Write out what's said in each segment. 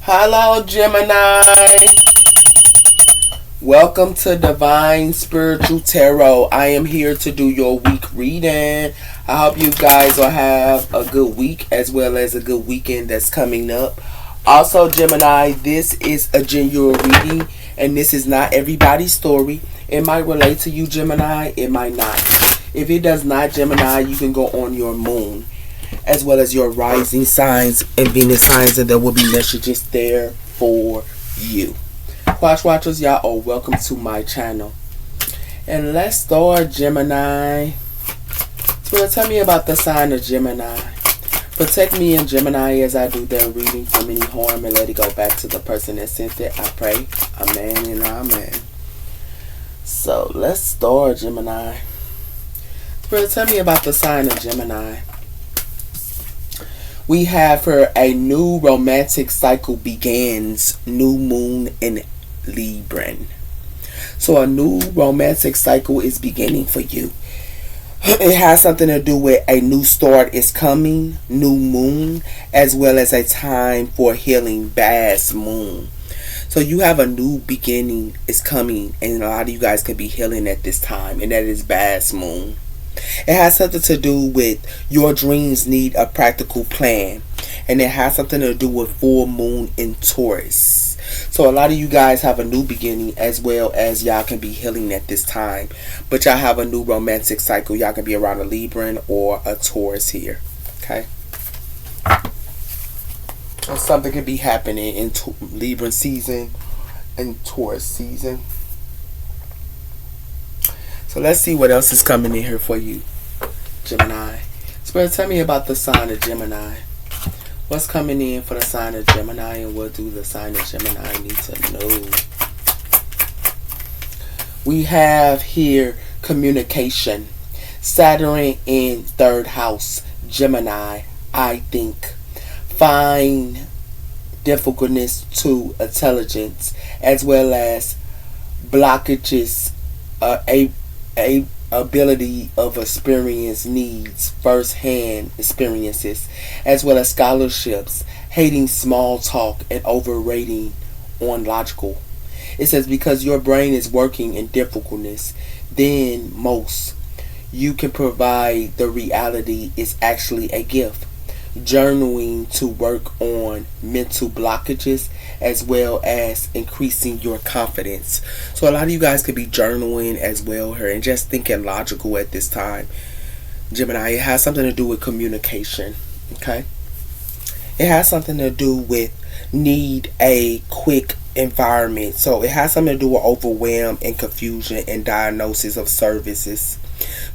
Hello, Gemini. Welcome to Divine Spiritual Tarot. I am here to do your week reading. I hope you guys will have a good week as well as a good weekend that's coming up. Also, Gemini, this is a genuine reading and this is not everybody's story. It might relate to you, Gemini. It might not. If it does not, Gemini, you can go on your moon as well as your rising signs and Venus signs, and there will be messages there for you. Watchers, y'all are welcome to my channel. And let's start, Gemini. So tell me about the sign of Gemini. Protect me in Gemini as I do their reading from any harm and let it go back to the person that sent it. I pray. Amen and amen. So let's start, Gemini. So tell me about the sign of Gemini. We have here a new romantic cycle begins. New moon in Libra. So a new romantic cycle is beginning for you. It has something to do with a new start is coming, new moon, as well as a time for healing, vast moon. So you have a new beginning is coming, and a lot of you guys can be healing at this time, and that is vast moon. It has something to do with your dreams need a practical plan, and it has something to do with full moon in Taurus. So a lot of you guys have a new beginning as well as y'all can be healing at this time, but y'all have a new romantic cycle. Y'all can be around a Libran or a Taurus here. Okay, or something could be happening in Libran season and Taurus season. So let's see what else is coming in here for you, Gemini. Spirit, tell me about the sign of Gemini. What's coming in for the sign of Gemini, and what do the sign of Gemini need to know? We have here communication. Saturn in third house. Gemini, I think. Find difficultness to intelligence as well as blockages, a ability of experience needs first-hand experiences as well as scholarships, hating small talk and overrating on logical. It says because your brain is working in difficultness then most you can provide, the reality is actually a gift. Journaling to work on mental blockages as well as increasing your confidence. So a lot of you guys could be journaling as well here and just thinking logical at this time, Gemini. It has something to do with communication. Okay, it has something to do with need a quick environment. So it has something to do with overwhelm and confusion and diagnosis of services.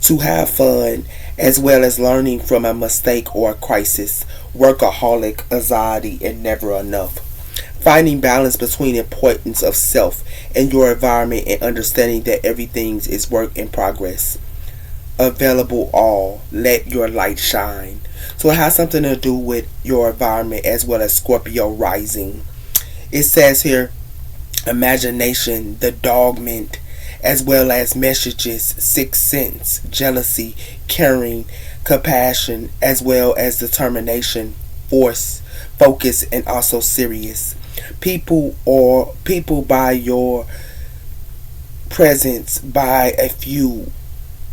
To have fun as well as learning from a mistake or a crisis. Workaholic, anxiety, and never enough. Finding balance between importance of self and your environment and understanding that everything is work in progress. Available all. Let your light shine. So it has something to do with your environment as well as Scorpio rising. It says here imagination, the dogment, as well as messages, sixth sense, jealousy, caring, compassion, as well as determination, force, focus, and also serious. People by your presence, by a few,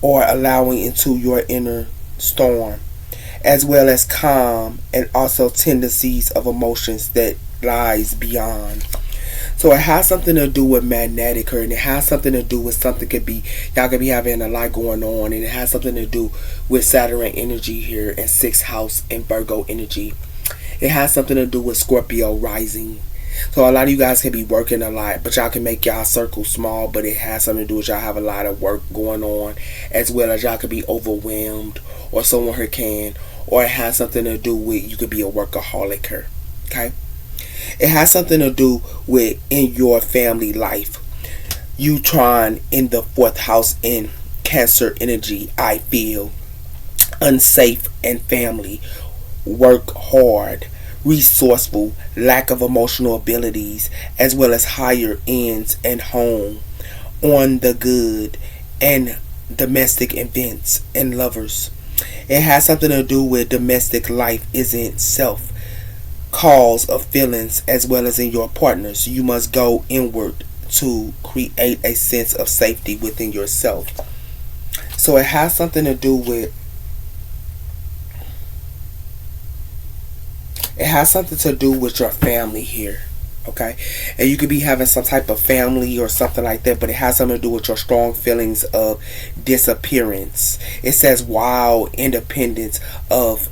or allowing into your inner storm, as well as calm and also tendencies of emotions that lies beyond. So it has something to do with magnetic, and it has something to do with something could be, y'all could be having a lot going on, and it has something to do with Saturn energy here and 6th house and Virgo energy. It has something to do with Scorpio rising. So a lot of you guys can be working a lot, but y'all can make y'all circle small, but it has something to do with y'all have a lot of work going on, as well as y'all could be overwhelmed, or someone here can, or it has something to do with you could be a workaholic here. Okay? It has something to do with in your family life. You trying in the 4th house in Cancer energy, I feel unsafe and family, work hard, resourceful, lack of emotional abilities, as well as higher ends and home, on the good, and domestic events and lovers. It has something to do with domestic life isn't self cause of feelings as well as in your partners. You must go inward to create a sense of safety within yourself. So it has something to do with your family here. Okay, and you could be having some type of family or something like that, but it has something to do with your strong feelings of disappearance. It says wild independence of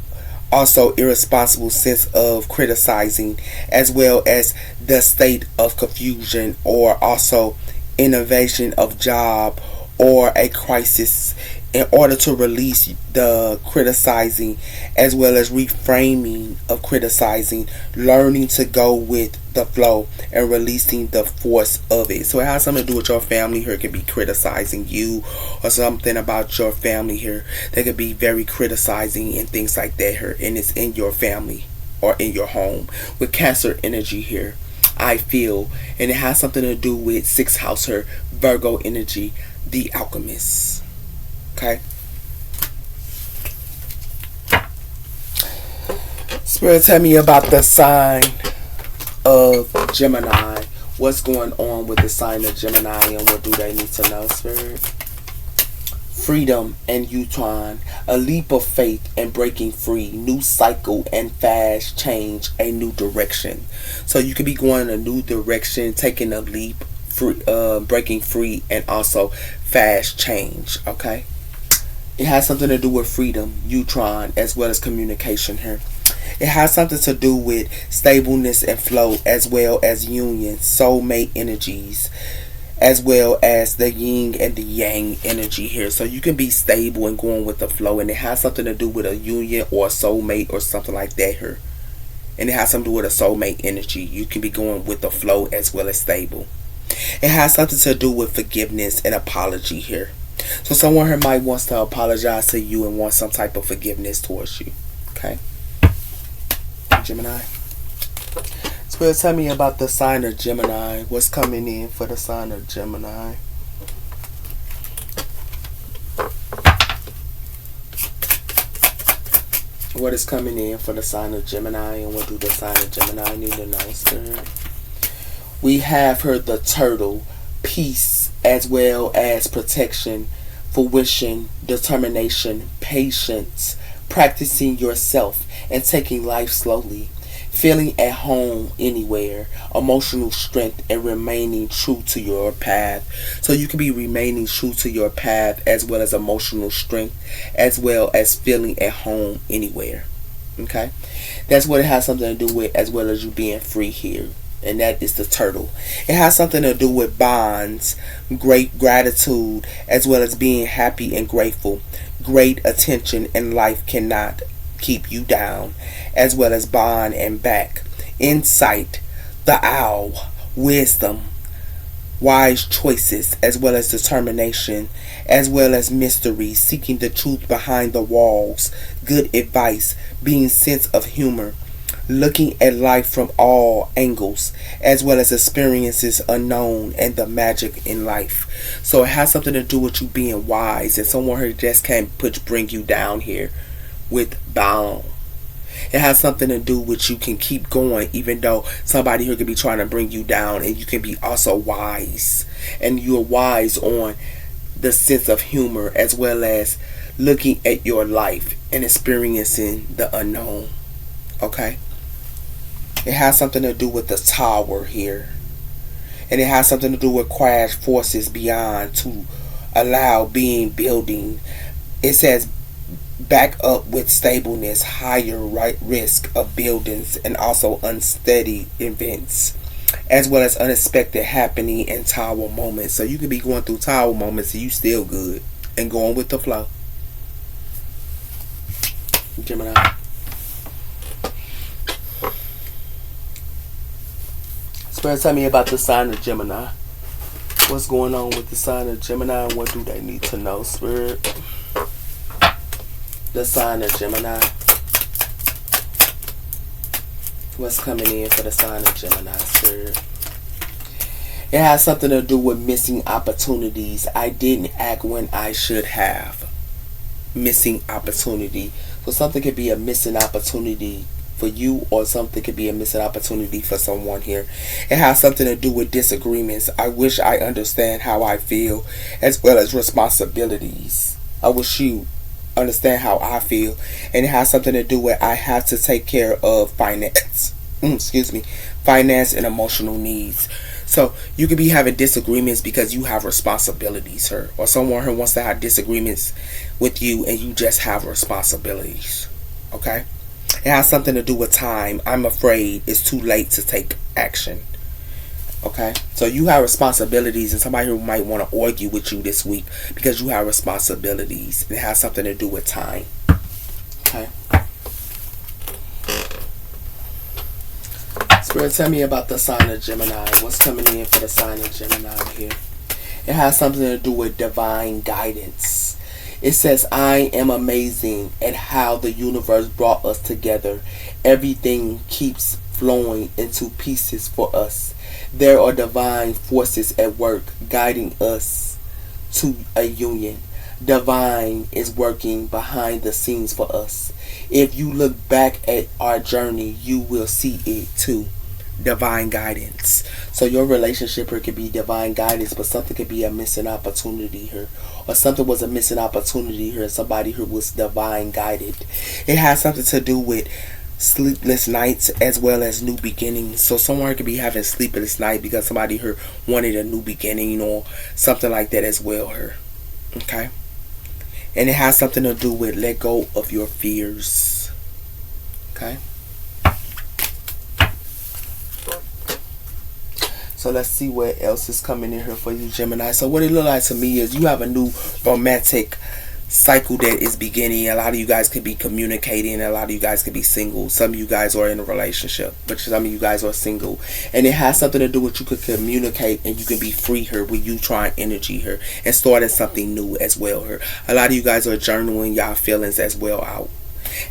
also irresponsible sense of criticizing, as well as the state of confusion, or also innovation of job or a crisis, in order to release the criticizing as well as reframing of criticizing, learning to go with the flow and releasing the force of it. So it has something to do with your family here. It could be criticizing you or something about your family here. They could be very criticizing and things like that here, and it's in your family or in your home with Cancer energy here, I feel. And it has something to do with sixth house here, Virgo energy, the alchemist. Okay. Spirit, tell me about the sign of Gemini. What's going on with the sign of Gemini and what do they need to know, Spirit? Freedom and U-turn, a leap of faith and breaking free, new cycle and fast change, a new direction. So you could be going a new direction, taking a leap, free, breaking free, and also fast change. Okay. It has something to do with freedom, U-turn, as well as communication here. It has something to do with stableness and flow, as well as union, soulmate energies, as well as the yin and the yang energy here. So you can be stable and going with the flow, and it has something to do with a union or a soulmate or something like that here. And it has something to do with a soulmate energy. You can be going with the flow as well as stable. It has something to do with forgiveness and apology here. So someone here might wants to apologize to you and want some type of forgiveness towards you. Okay, Gemini. Spirit, tell me about the sign of Gemini. What's coming in for the sign of Gemini? What is coming in for the sign of Gemini, and what do the sign of Gemini need to know, Spirit? We have here the turtle, peace, as well as protection, fruition, determination, patience, practicing yourself and taking life slowly, feeling at home anywhere, emotional strength, and remaining true to your path. So you can be remaining true to your path, as well as emotional strength, as well as feeling at home anywhere. Okay, that's what it has something to do with, as well as you being free here. And that is the turtle. It has something to do with bonds, great gratitude, as well as being happy and grateful. Great attention in life cannot keep you down, as well as bond and back. Insight, the owl, wisdom, wise choices, as well as determination, as well as mystery, seeking the truth behind the walls, good advice, being sense of humor, looking at life from all angles, as well as experiences unknown and the magic in life. So it has something to do with you being wise, and someone who just can't bring you down here with bound. It has something to do with you can keep going even though somebody here could be trying to bring you down, and you can be also wise, and you're wise on the sense of humor, as well as looking at your life and experiencing the unknown. Okay. It has something to do with the tower here. And it has something to do with crash forces beyond to allow being building. It says back up with stableness, higher right risk of buildings, and also unsteady events, as well as unexpected happening and tower moments. So you can be going through tower moments and you still good and going with the flow. Gemini. Spirit, tell me about the sign of Gemini. What's going on with the sign of Gemini, and what do they need to know, Spirit? The sign of Gemini. What's coming in for the sign of Gemini, Spirit? It has something to do with missing opportunities. I didn't act when I should have. Missing opportunity. So something could be a missing opportunity for you, or something could be a missing opportunity for someone here. It has something to do with disagreements. I wish I understand how I feel, as well as responsibilities. I wish you understand how I feel. And it has something to do with I have to take care of finance. Excuse me. Finance and emotional needs. So you could be having disagreements because you have responsibilities here, or someone who wants to have disagreements with you and you just have responsibilities. Okay? It has something to do with time. I'm afraid it's too late to take action. Okay? So you have responsibilities, and somebody who might want to argue with you this week because you have responsibilities. It has something to do with time. Okay? Spirit, tell me about the sign of Gemini. What's coming in for the sign of Gemini here? It has something to do with divine guidance. It says, I am amazing at how the universe brought us together. Everything keeps flowing into pieces for us. There are divine forces at work guiding us to a union. Divine is working behind the scenes for us. If you look back at our journey, you will see it too. Divine guidance. So your relationship here could be divine guidance, but something could be a missing opportunity here, or something was a missing opportunity here. Somebody who was divine guided. It has something to do with sleepless nights as well as new beginnings. So someone could be having sleepless night because somebody here wanted a new beginning or something like that as well here. Okay? And it has something to do with let go of your fears. Okay? So let's see what else is coming in here for you, Gemini. So what it look like to me is you have a new romantic cycle that is beginning. A lot of you guys could be communicating. A lot of you guys could be single. Some of you guys are in a relationship, but some of you guys are single. And it has something to do with you could communicate and you can be free here with you trying energy here and starting something new as well here. A lot of you guys are journaling y'all feelings as well out.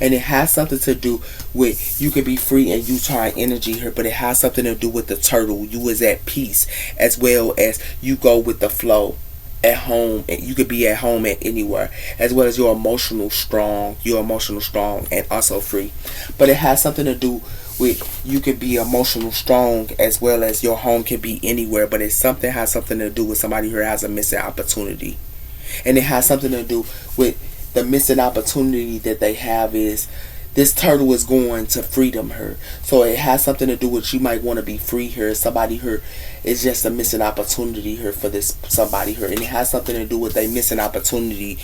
And it has something to do with you can be free and you try energy here, but it has something to do with the turtle. You is at peace as well as you go with the flow at home, and you could be at home at anywhere, as well as you're emotional strong and also free. But it has something to do with you could be emotional strong as well as your home can be anywhere, but it's something has something to do with somebody who has a missing opportunity. And it has something to do with the missing opportunity that they have is this turtle is going to freedom her. So it has something to do with you might want to be free here. Somebody here is just a missing opportunity here for this somebody here. And it has something to do with a missing opportunity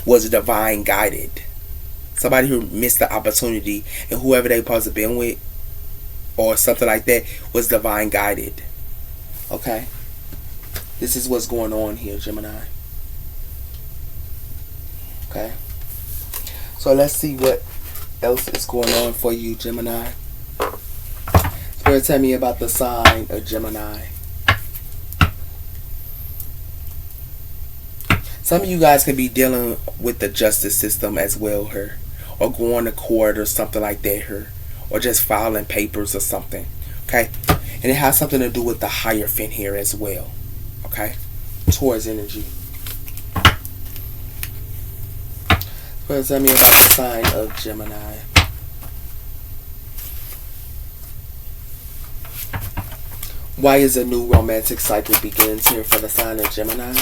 was divine guided. Somebody who missed the opportunity and whoever they supposed to been with or something like that was divine guided. Okay? This is what's going on here, Gemini. Okay? So let's see what else is going on for you, Gemini. Spirit, tell me about the sign of Gemini. Some of you guys could be dealing with the justice system as well here, or going to court or something like that here, or just filing papers or something. Okay? And it has something to do with the Hierophant here as well. Okay? Taurus energy. Spirit, tell me about the sign of Gemini. Why is a new romantic cycle begins here for the sign of Gemini?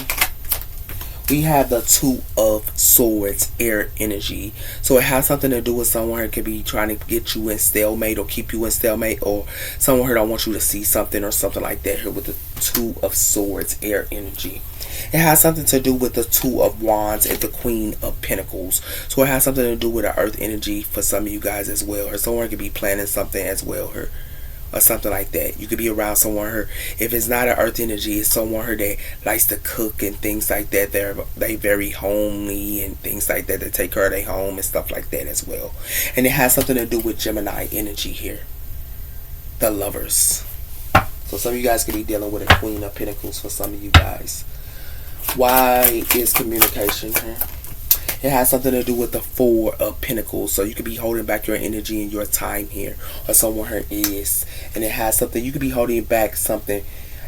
We have the Two of Swords, air energy. So it has something to do with someone who could be trying to get you in stalemate or keep you in stalemate, or someone who don't want you to see something or something like that here with the Two of Swords, air energy. It has something to do with the Two of Wands and the Queen of Pentacles. So it has something to do with the earth energy for some of you guys as well. Or someone could be planning something as well here, or something like that. You could be around someone here. If it's not an earth energy, it's someone here that likes to cook and things like that. They very homely and things like that. They take care of their home and stuff like that as well. And it has something to do with Gemini energy here. The Lovers. So some of you guys could be dealing with a Queen of Pentacles for some of you guys. Why is communication here? It has something to do with the Four of Pentacles. So you could be holding back your energy and your time here, or someone here is. And it has something, you could be holding back something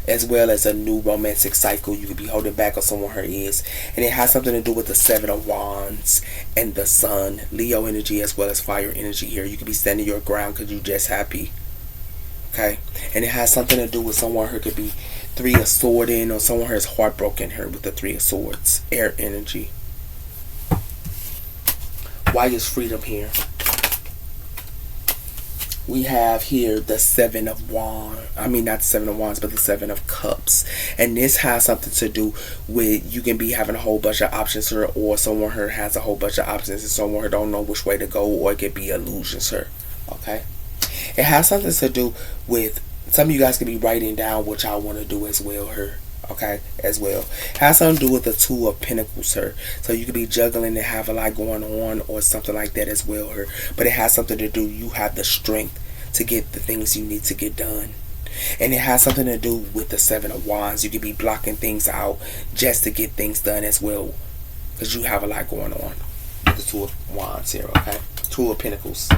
as well as a new romantic cycle you could be holding back on someone her is. And it has something to do with the Seven of Wands and the Sun, Leo energy as well as fire energy here. You could be standing your ground because you're just happy. Okay, and it has something to do with someone who could be Three of Swords in, or someone who is heartbroken here with the Three of Swords, air energy. Why is freedom here? We have here the Seven of Wands. I mean, not the Seven of Wands, but the Seven of Cups. And this has something to do with you can be having a whole bunch of options here, or someone here has a whole bunch of options and someone here don't know which way to go, or it could be illusions here. Okay? It has something to do with some of you guys could be writing down what y'all want to do as well here. Okay, as well. It has something to do with the Two of Pentacles here. So you could be juggling and have a lot going on or something like that as well here. But it has something to do, you have the strength to get the things you need to get done. And it has something to do with the Seven of Wands. You could be blocking things out just to get things done as well, because you have a lot going on. The Two of Wands here, okay? Two of Pentacles.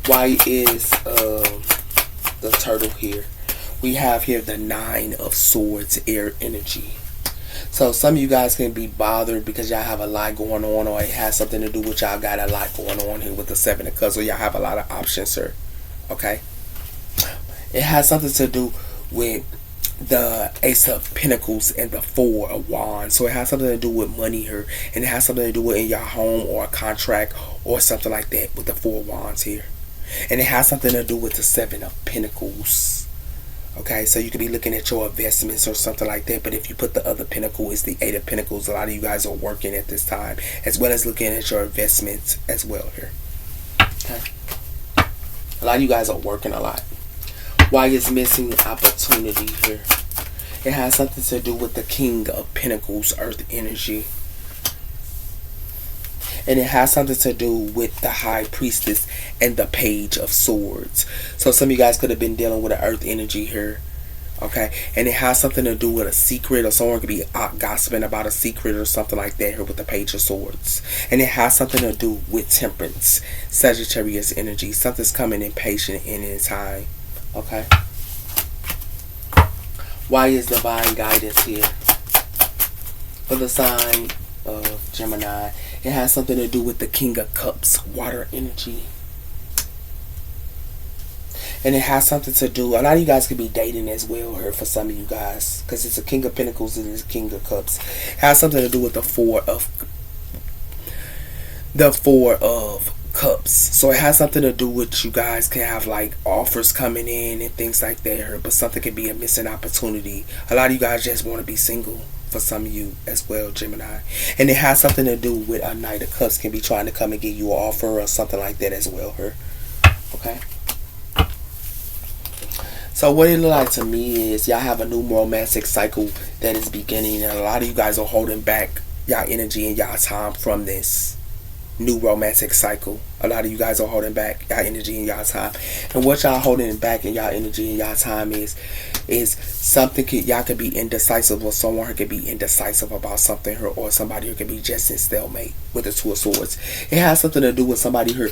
Why is the turtle here? We have here the Nine of Swords, air energy. So some of you guys can be bothered because y'all have a lot going on, or it has something to do with y'all got a lot going on here with the Seven of Cups, or y'all have a lot of options here. Okay? It has something to do with the Ace of Pentacles and the Four of Wands. So it has something to do with money here, and it has something to do with in your home or a contract or something like that with the Four of Wands here. And it has something to do with the Seven of Pentacles. Okay, so you could be looking at your investments or something like that. But if you put the other pentacle, it's the Eight of Pentacles. A lot of you guys are working at this time, as well as looking at your investments as well here. Okay, a lot of you guys are working a lot. Why is missing opportunity here? It has something to do with the King of Pentacles, earth energy. And it has something to do with the High Priestess and the Page of Swords. So some of you guys could have been dealing with the earth energy here. Okay. And it has something to do with a secret, or someone could be gossiping about a secret or something like that here with the Page of Swords. And it has something to do with Temperance, Sagittarius energy. Something's coming impatient in its time. Okay. Why is divine guidance here? For the sign of Gemini, it has something to do with the King of Cups, water energy. And it has something to do, a lot of you guys could be dating as well here for some of you guys, because it's a King of Pentacles and it's a King of Cups. It has something to do with the Four of Cups. So it has something to do with you guys can have like offers coming in and things like that here, but something could be a missing opportunity. A lot of you guys just want to be single. For some of you as well, Gemini. And it has something to do with a Knight of Cups can be trying to come and give you an offer or something like that as well here. Okay. So what it looks like to me is y'all have a new romantic cycle that is beginning, and a lot of you guys are holding back y'all energy and y'all time from this new romantic cycle. A lot of you guys are holding back y'all energy and y'all time. And what y'all holding back in y'all energy and y'all time is something y'all could be indecisive, or someone who could be indecisive about something here, or somebody who could be just in stalemate with the Two of Swords. It has something to do with somebody here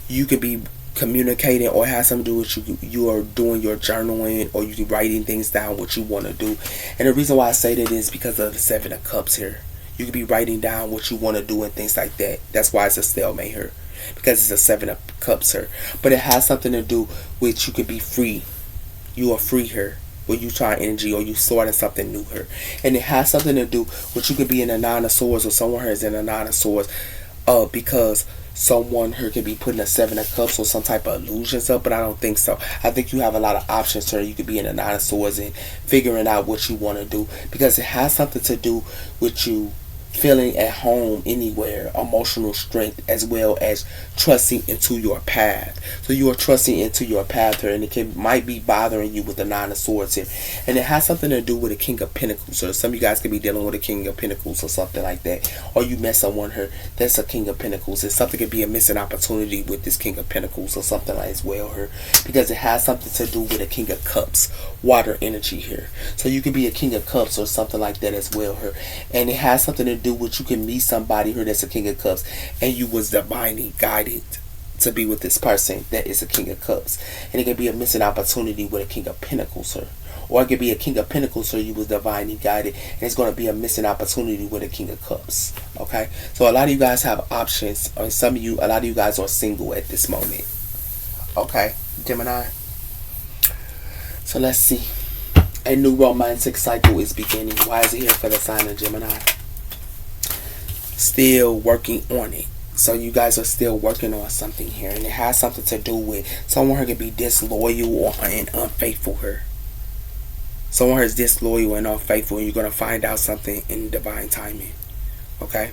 you could be communicating, or it has something to do with you are doing your journaling, or you writing things down what you want to do. And the reason why I say that is because of the Seven of Cups here. You could be writing down what you want to do and things like that. That's why it's a stalemate here, because it's a Seven of Cups here. But it has something to do with you could be free. You are free here. When you try energy, or you starting something new here. And it has something to do with you could be in a Nine of Swords, or someone here is in a Nine of Swords, because someone here could be putting a Seven of Cups or some type of illusions up, but I don't think so. I think you have a lot of options here. You could be in a Nine of Swords and figuring out what you want to do, because it has something to do with you feeling at home anywhere, emotional strength, as well as trusting into your path. So you are trusting into your path here, and it might be bothering you with the Nine of Swords here. And it has something to do with the King of Pentacles. So some of you guys could be dealing with a King of Pentacles or something like that. Or you met someone here that's a King of Pentacles. And something could be a missing opportunity with this King of Pentacles or something like as well here. Because it has something to do with a King of Cups, water energy here. So you could be a King of Cups or something like that as well here. And it has something to do with you can meet somebody here that's a King of Cups, and you was divinely guided to be with this person that is a King of Cups. And it could be a missing opportunity with a King of Pentacles here, Or it could be a King of Pentacles, so you was divinely guided, and it's going to be a missing opportunity with a King of Cups. Okay, so a lot of you guys have options, or some of you, a lot of you guys are single at this moment. Okay, Gemini. So let's see. A new romantic cycle is beginning. Why is it here for the sign of Gemini? Still working on it. So you guys are still working on something here, and it has something to do with someone who could be disloyal or unfaithful here. Someone who is disloyal and unfaithful, and you're going to find out something in divine timing. Okay?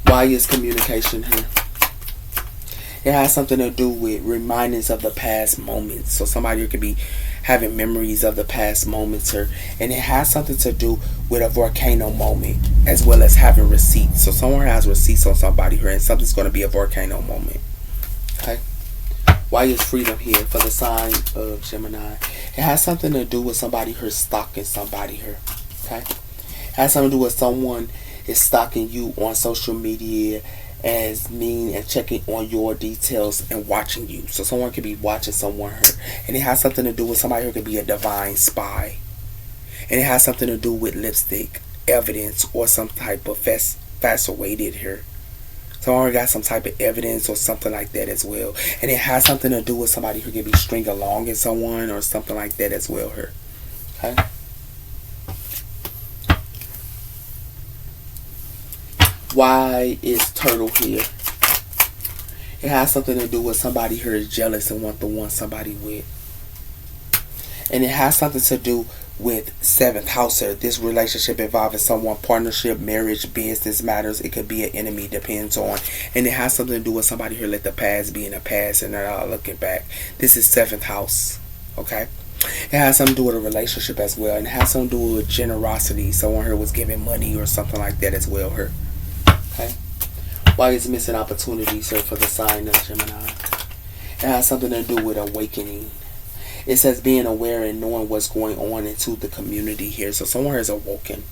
Why is communication here? It has something to do with reminders of the past moments. So somebody could be having memories of the past moments here. And it has something to do with a volcano moment, as well as having receipts. So someone has receipts on somebody here, and something's going to be a volcano moment. Okay? Why is freedom here for the sign of Gemini? It has something to do with somebody here stalking somebody here. Okay? It has something to do with someone is stalking you on social media, as mean and checking on your details and watching you. So someone could be watching someone here, and it has something to do with somebody who could be a divine spy, and it has something to do with lipstick evidence or some type of fascinated here. Someone got some type of evidence or something like that as well, and it has something to do with somebody who could be string along in someone or something like that as well here. Okay. Why is turtle here? It has something to do with somebody here is jealous and want to want somebody with. And it has something to do with 7th house here. This relationship involving someone, partnership, marriage, business matters. It could be an enemy, depends on. And it has something to do with somebody here let the past be in the past and they're not looking back. This is 7th house. Okay. It has something to do with a relationship as well. And it has something to do with generosity. Someone here was giving money or something like that as well here. Okay. Why is missing opportunities here for the sign of Gemini? It has something to do with awakening. It says being aware and knowing what's going on into the community here. So someone is awoken.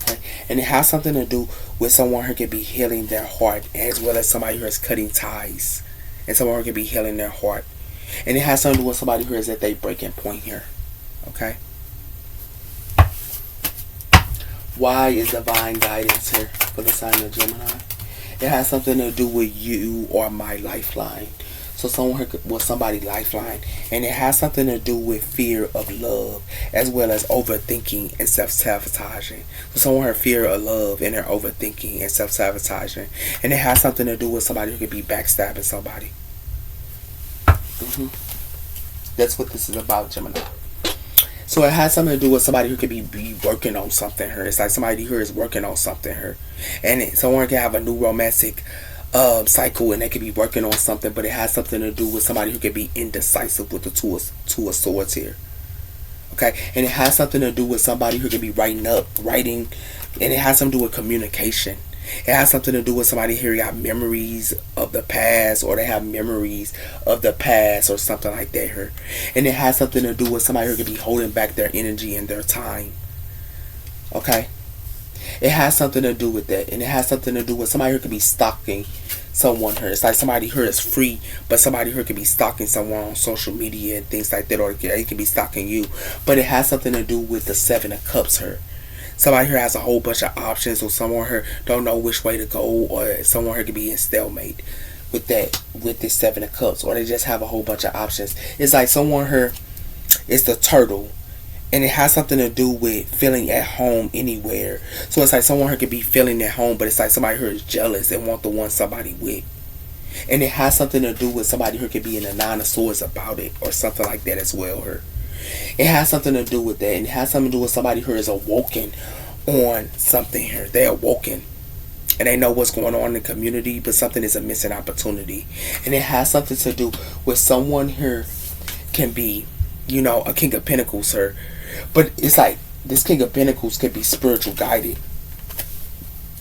Okay. And it has something to do with someone who could be healing their heart, as well as somebody who is cutting ties. And someone who could be healing their heart. And it has something to do with somebody who is at their breaking point here. Okay. Why is divine guidance here for the sign of Gemini? It has something to do with you or my lifeline. So someone with somebody's lifeline. And it has something to do with fear of love, as well as overthinking and self-sabotaging. So someone has fear of love and they're overthinking and self-sabotaging. And it has something to do with somebody who could be backstabbing somebody. That's what this is about, Gemini. So it has something to do with somebody who could be working on something here. It's like somebody who is working on something here. And someone can have a new romantic cycle and they could be working on something, but it has something to do with somebody who could be indecisive with the two of swords here. Okay? And it has something to do with somebody who could be writing, and it has something to do with communication. It has something to do with somebody here got memories of the past, or they have memories of the past or something like that here. And it has something to do with somebody who could be holding back their energy and their time. Okay? It has something to do with that. And it has something to do with somebody who could be stalking someone here. It's like somebody here is free, but somebody here could be stalking someone on social media and things like that, or it could be stalking you. But it has something to do with the 7 of Cups here. Somebody here has a whole bunch of options, or someone here don't know which way to go, or someone here could be in stalemate with this 7 of Cups, or they just have a whole bunch of options. It's like someone here is the turtle, and it has something to do with feeling at home anywhere. So it's like someone here could be feeling at home, but it's like somebody here is jealous and want the one somebody with. And it has something to do with somebody who could be in the 9 of Swords about it, or something like that as well here. It has something to do with that, and it has something to do with somebody who is awoken on something here. They're awoken, and they know what's going on in the community, but something is a missing opportunity. And it has something to do with someone here can be, a King of Pentacles here. But it's like this King of Pentacles could be spiritual guided.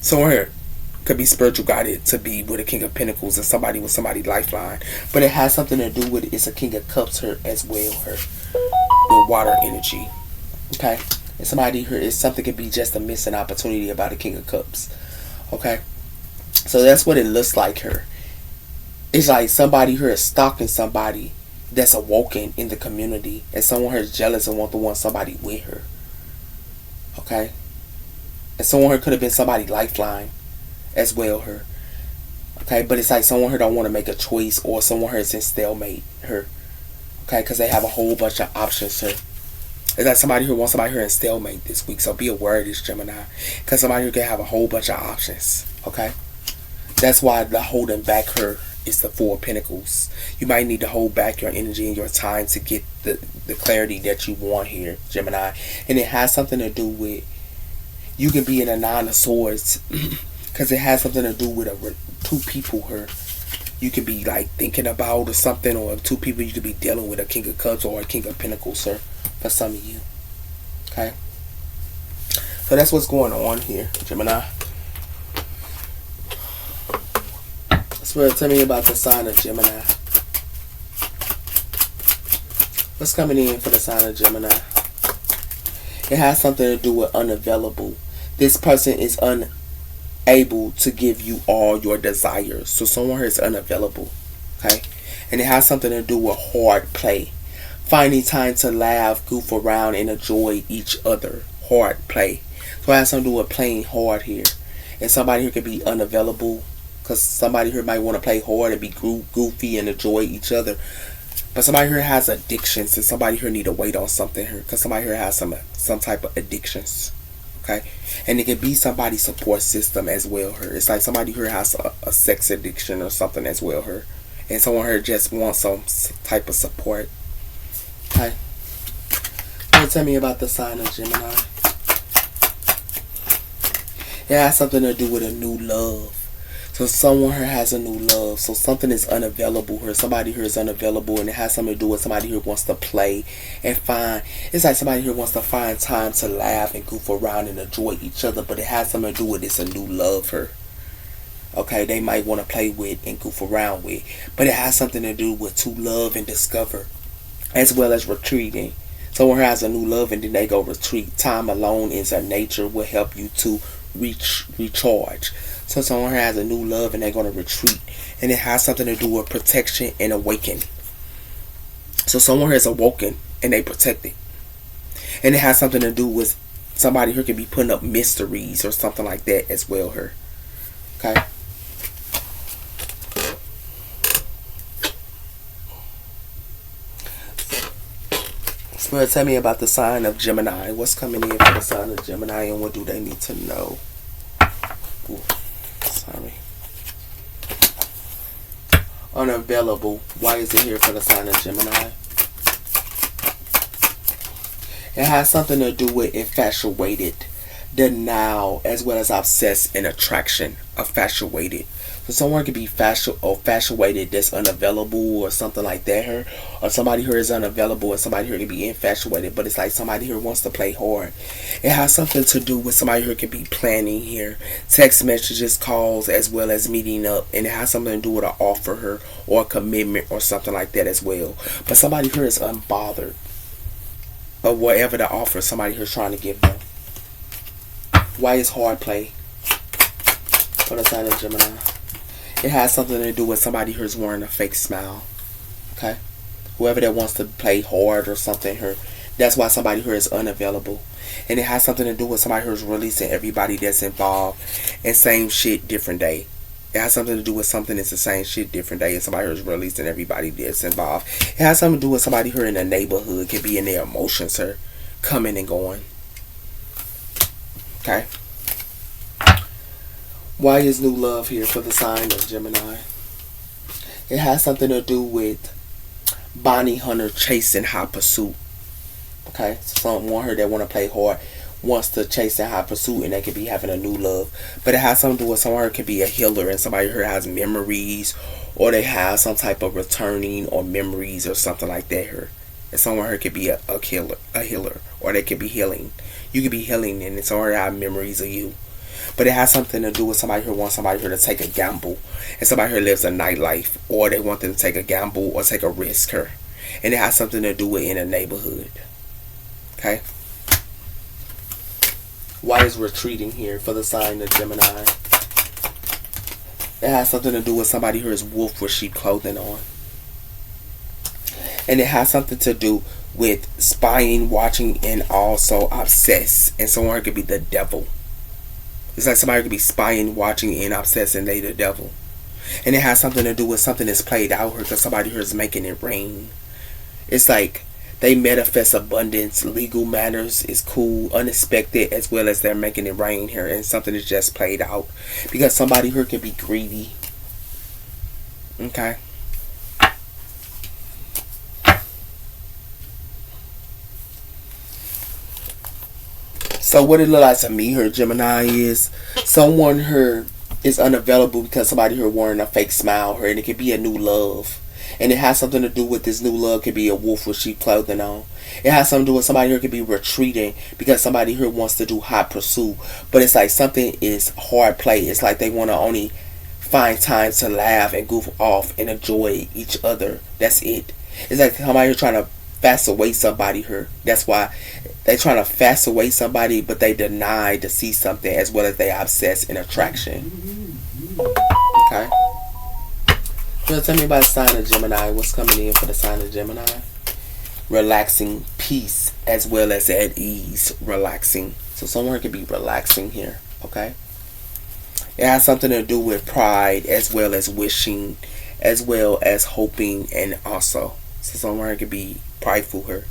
Someone here could be spiritual guided to be with a King of Pentacles and somebody with somebody's lifeline. But it has something to do with it's a King of Cups here as well here. With water energy. Okay? And somebody here is something could be just a missing opportunity about a King of Cups. Okay? So that's what it looks like here. It's like somebody here is stalking somebody that's awoken in the community, and someone who's jealous and want somebody with her. Okay, and someone who could have been somebody lifeline as well. Her. Okay, but it's like someone who don't want to make a choice, or someone who's in stalemate. Her. Okay, because they have a whole bunch of options. Her. It's like somebody who wants somebody who in stalemate this week. So be aware of this, Gemini, because somebody who can have a whole bunch of options. Okay, that's why the holding back her is the Four of Pentacles. You might need to hold back your energy and your time to get the clarity that you want here, Gemini. And it has something to do with, you can be in a Nine of Swords because it has something to do with two people here. You could be like thinking about or something, or two people you could be dealing with, a King of Cups or a King of Pentacles, sir, for some of you. Okay, so that's what's going on here, Gemini. Spirit, tell me about the sign of Gemini. What's coming in for the sign of Gemini? It has something to do with unavailable. This person is unable to give you all your desires. So someone is unavailable. Okay? And it has something to do with hard play. Finding time to laugh, goof around, and enjoy each other. Hard play. So it has something to do with playing hard here. And somebody who can be unavailable, because somebody here might want to play hard and be goofy and enjoy each other. But somebody here has addictions, and somebody here need to wait on something here, because somebody here has some type of addictions. Okay? And it can be somebody's support system as well here. It's like somebody here has a sex addiction or something as well here. And someone here just wants some type of support. Okay? Tell me about the sign of Gemini. It has something to do with a new love. So someone here has a new love. So something is unavailable here. Somebody here is unavailable, and it has something to do with somebody here wants to play and find. It's like somebody here wants to find time to laugh and goof around and enjoy each other, but it has something to do with it's a new love here. Okay, they might want to play with and goof around with, but it has something to do with to love and discover, as well as retreating. Someone here has a new love and then they go retreat. Time alone is a nature will help you to recharge. So someone has a new love and they're going to retreat, and it has something to do with protection and awaken. So someone has awoken and they protect it, and it has something to do with somebody who can be putting up mysteries or something like that as well here. Okay. Spirit, tell me about the sign of Gemini. What's coming in for the sign of Gemini, and what do they need to know? Ooh. Sorry. Unavailable. Why is it here for the sign of Gemini? It has something to do with infatuated, denial, as well as obsessed and attraction. Infatuated. So someone could be infatuated that's unavailable or something like that here. Or somebody here is unavailable and somebody here can be infatuated, but it's like somebody here wants to play hard. It has something to do with somebody here can be planning here. Text messages, calls, as well as meeting up. And it has something to do with an offer here or a commitment or something like that as well. But somebody here is unbothered of whatever the offer somebody here is trying to give them. Why is hard play for the sign of Gemini? It has something to do with somebody who's wearing a fake smile. Okay? Whoever that wants to play hard or something here, that's why somebody here is unavailable. And it has something to do with somebody who's releasing everybody that's involved. And same shit, different day. It has something to do with something that's the same shit, different day. And somebody who's releasing everybody that's involved. It has something to do with somebody here in the neighborhood. Could be in their emotions here, coming and going. Okay? Why is new love here for the sign of Gemini? It has something to do with bounty hunter chasing high pursuit. Okay? So someone here that want to play hard wants to chase in high pursuit, and they could be having a new love. But it has something to do with someone here could be a healer, and somebody here has memories, or they have some type of returning or memories or something like that here. And someone here could be a healer, or they could be healing. You could be healing, and it's already have memories of you. But it has something to do with somebody who wants somebody here to take a gamble. And somebody here lives a nightlife. Or they want them to take a gamble or take a risk here. And it has something to do with in a neighborhood. Okay? Why is retreating here for the sign of Gemini? It has something to do with somebody who is wolf with sheep clothing on. And it has something to do with spying, watching, and also obsessed. And someone could be the devil. It's like somebody could be spying, watching, and obsessed, and they the devil. And it has something to do with something that's played out here because somebody here is making it rain. It's like they manifest abundance, legal matters is cool, unexpected, as well as they're making it rain here, and something is just played out because somebody here can be greedy. Okay. So what it look like to me here, Gemini, is someone here is unavailable because somebody here wearing a fake smile here, and it could be a new love. And it has something to do with this new love could be a wolf with sheep clothing on. It has something to do with somebody here could be retreating because somebody here wants to do hot pursuit. But it's like something is hard play. It's like they want to only find time to laugh and goof off and enjoy each other. That's it. It's like somebody here trying to fast away somebody here. That's why they trying to fast away somebody, but they deny to see something as well as they obsess in attraction. Okay. So tell me about the sign of Gemini. What's coming in for the sign of Gemini? Relaxing, peace, as well as at ease. Relaxing. So someone could be relaxing here. Okay. It has something to do with pride, as well as wishing, as well as hoping, and also. So someone could be prideful here.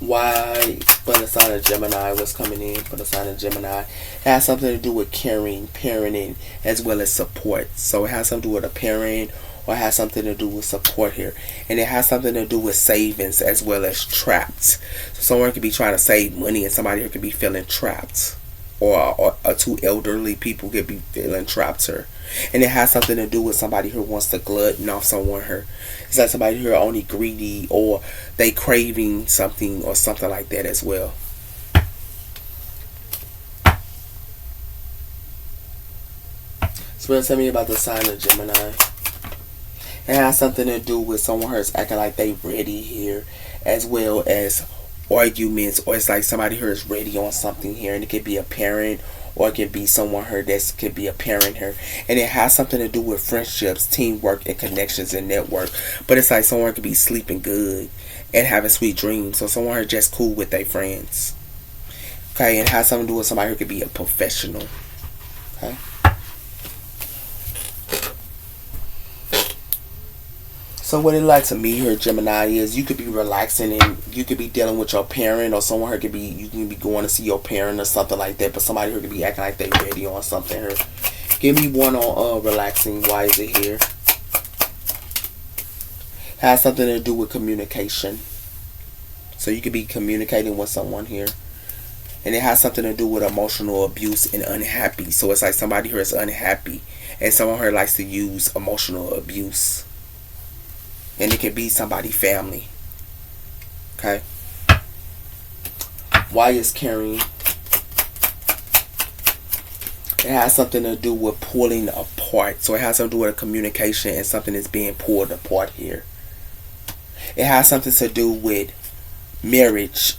Why for the sign of Gemini? What's coming in for the sign of Gemini? It has something to do with caring, parenting, as well as support. So it has something to do with a parent, or it has something to do with support here. And it has something to do with savings as well as trapped. So someone could be trying to save money and somebody here could be feeling trapped. Or two elderly people could be feeling trapped here. And it has something to do with somebody who wants to glutton off someone here. It's like somebody who are only greedy, or they craving something or something like that as well. So tell me about the sign of Gemini. It has something to do with someone who's acting like they ready here, as well as arguments, or it's like somebody here is ready on something here, and it could be a parent, or it could be someone here that could be a parent here, and it has something to do with friendships, teamwork, and connections and network. But it's like someone could be sleeping good and having sweet dreams, so someone here just cool with their friends. Okay, and it has something to do with somebody who could be a professional. Okay. So what it like to me here, Gemini, is you could be relaxing and you could be dealing with your parent, or someone here could be, you can be going to see your parent or something like that, but somebody here could be acting like they ready on something here. Give me one on relaxing. Why is it here? Has something to do with communication. So you could be communicating with someone here. And it has something to do with emotional abuse and unhappy. So it's like somebody here is unhappy, and someone here likes to use emotional abuse. And it could be somebody family. Okay. Why is carrying? It has something to do with pulling apart. So it has something to do with a communication, and something is being pulled apart here. It has something to do with marriage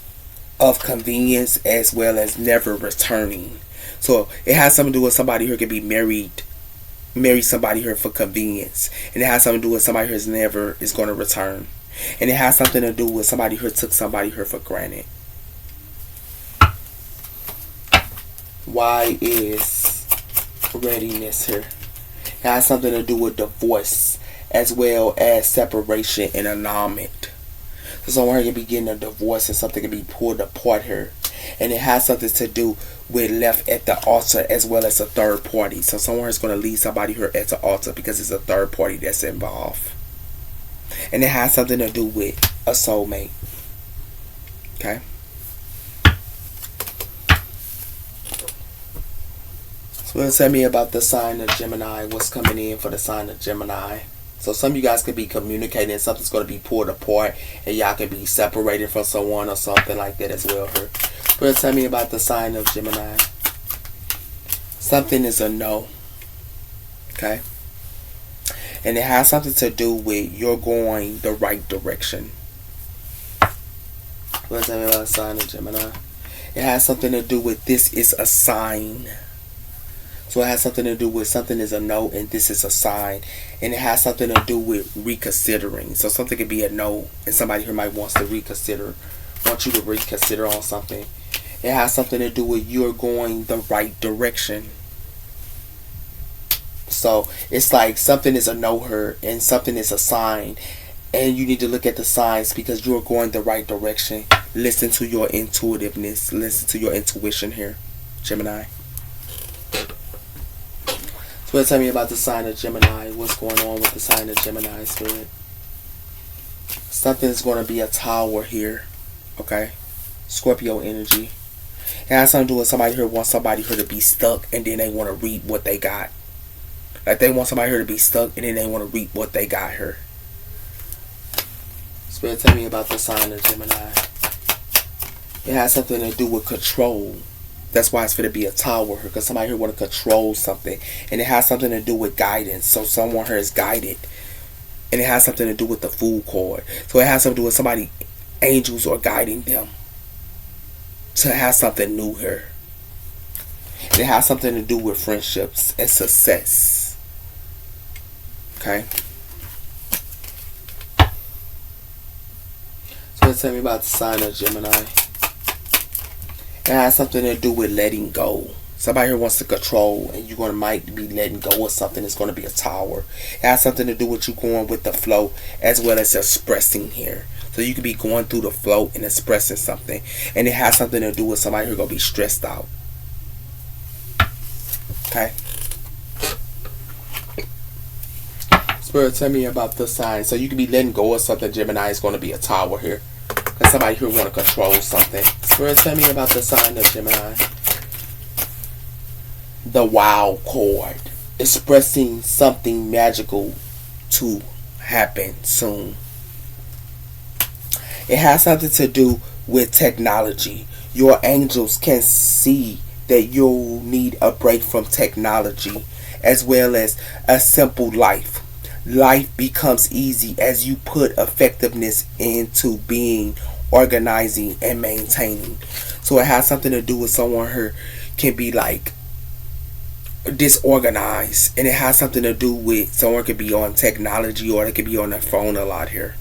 of convenience, as well as never returning. So it has something to do with somebody who could be marry somebody here for convenience, and it has something to do with somebody who's never is going to return, and it has something to do with somebody who took somebody here for granted. Why is readiness here? It has something to do with divorce, as well as separation and annulment. So someone here could be getting a divorce, and something can be pulled apart here. And it has something to do with left at the altar, as well as a third party. So someone is going to leave somebody here at the altar because it's a third party that's involved. And it has something to do with a soulmate. Okay. So tell me about the sign of Gemini. What's coming in for the sign of Gemini? So some of you guys could be communicating, something's going to be pulled apart, and y'all could be separated from someone or something like that as well here. But tell me about the sign of Gemini. Something is a no. Okay. And it has something to do with you're going the right direction. But tell me about the sign of Gemini. It has something to do with this is a sign. So it has something to do with something is a no and this is a sign. And it has something to do with reconsidering. So something could be a no and somebody here might want you to reconsider on something. It has something to do with you're going the right direction. So it's like something is a no her and something is a sign. And you need to look at the signs because you're going the right direction. Listen to your intuitiveness. Listen to your intuition here, Gemini. So tell me about the sign of Gemini. What's going on with the sign of Gemini, Spirit? Something's going to be a tower here. Okay? Scorpio energy. It has something to do with somebody here wants somebody here to be stuck and then they want to reap what they got. Like they want somebody here to be stuck and then they want to reap what they got here. Spirit, tell me about the sign of Gemini. It has something to do with control. That's why it's going to be a tower here, because somebody here want to control something. And it has something to do with guidance. So someone here is guided. And it has something to do with the Fool card. So it has something to do with somebody, angels are guiding them to have something new here. And it has something to do with friendships and success. Okay? So tell me about the sign of Gemini. It has something to do with letting go. Somebody here wants to control and you're going to might be letting go of something. It's going to be a tower. It has something to do with you going with the flow as well as expressing here. So you could be going through the flow and expressing something. And it has something to do with somebody who's going to be stressed out. Okay? Spirit, tell me about the sign. So you could be letting go of something. Gemini is going to be a tower here. Because somebody here want to control something. Spirit, tell me about the sign of Gemini. The Wow card. Expressing something magical to happen soon. It has something to do with technology. Your angels can see that you'll need a break from technology as well as a simple life. Life becomes easy as you put effectiveness into being, organizing, and maintaining. So it has something to do with someone who can be like disorganized, and it has something to do with someone could be on technology or they could be on their phone a lot here.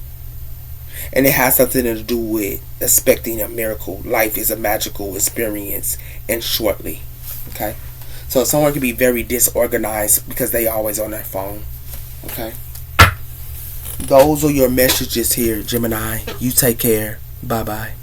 And it has something to do with expecting a miracle. Life is a magical experience and shortly. Okay? So someone can be very disorganized because they always on their phone. Okay? Those are your messages here, Gemini. You take care. Bye-bye.